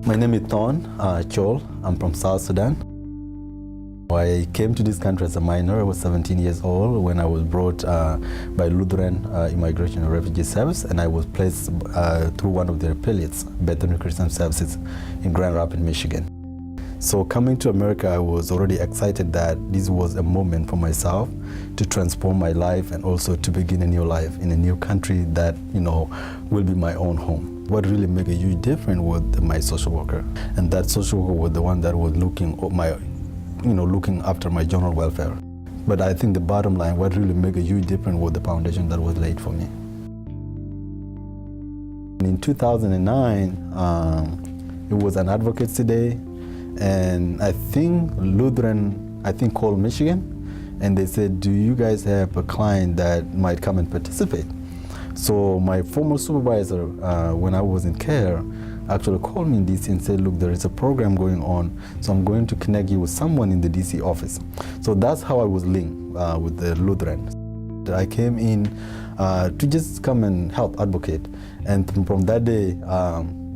My name is Thon Chol. I'm from South Sudan. I came to this country as a minor. I was 17 years old when I was brought by Lutheran Immigration and Refugee Service, and I was placed through one of their affiliates, Bethany Christian Services in Grand Rapids, Michigan. So coming to America, I was already excited that this was a moment for myself to transform my life and also to begin a new life in a new country that, will be my own home. What really made a huge difference was my social worker. And that social worker was the one that was looking after my general welfare. But I think the bottom line, what really made a huge difference was the foundation that was laid for me. In 2009, it was an Advocacy Day. And I think Lutheran, called Michigan, and they said, do you guys have a client that might come and participate? So my former supervisor, when I was in care, actually called me in DC and said, look, there is a program going on, so I'm going to connect you with someone in the DC office. So that's how I was linked with the Lutheran. I came in to just come and help advocate. And from that day,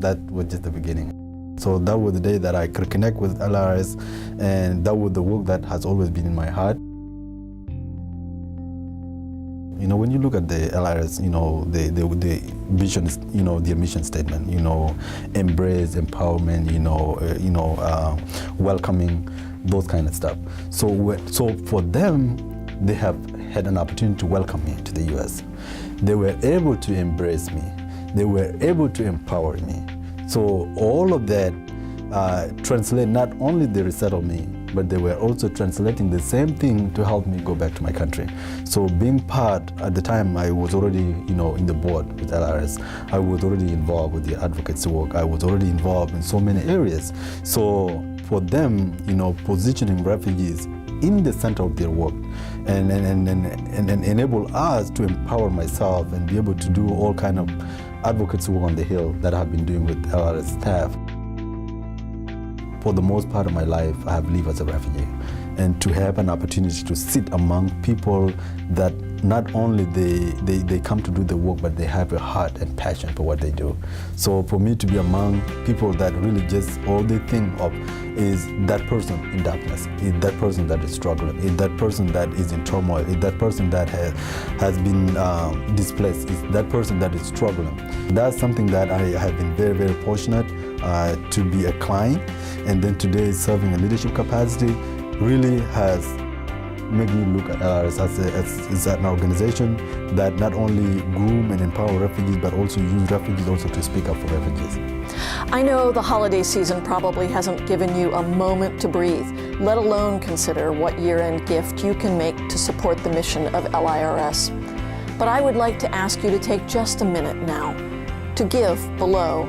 that was just the beginning. So that was the day that I could connect with LRS, and that was the work that has always been in my heart. When you look at the LRS, the vision is, their mission statement, embrace, empowerment, welcoming, those kind of stuff. So for them, they have had an opportunity to welcome me to the U.S. They were able to embrace me. They were able to empower me. So all of that translate not only they resettle me, but they were also translating the same thing to help me go back to my country. So being part, at the time I was already, in the board with LRS. I was already involved with the advocacy work. I was already involved in so many areas. So for them, positioning refugees in the center of their work and enable us to empower myself and be able to do all kind of advocacy work on the Hill that I've been doing with LRS staff. For the most part of my life, I have lived as a refugee. And to have an opportunity to sit among people that not only they come to do the work, but they have a heart and passion for what they do. So for me to be among people that really just all they think of is that person in darkness, is that person that is struggling, is that person that is in turmoil, is that person that has been displaced, is that person that is struggling. That's something that I have been very, very fortunate to be a client, and then today serving a leadership capacity really has made me look at LRS as an organization that not only groom and empower refugees, but also use refugees also to speak up for refugees. I know the holiday season probably hasn't given you a moment to breathe, let alone consider what year-end gift you can make to support the mission of LIRS. But I would like to ask you to take just a minute now to give below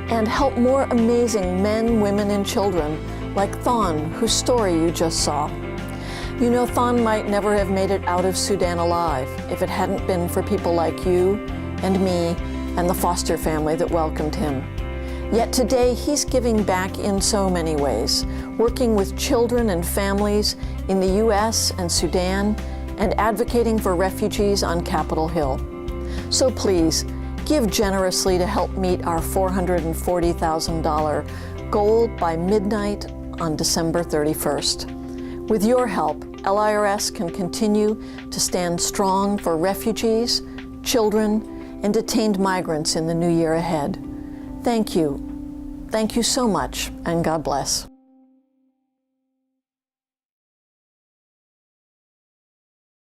and help more amazing men, women, and children like Thon, whose story you just saw. Thon might never have made it out of Sudan alive if it hadn't been for people like you and me and the foster family that welcomed him. Yet today, he's giving back in so many ways, working with children and families in the U.S. and Sudan and advocating for refugees on Capitol Hill. So please, give generously to help meet our $440,000 goal by midnight on December 31st. With your help, LIRS can continue to stand strong for refugees, children, and detained migrants in the new year ahead. Thank you. Thank you so much, and God bless.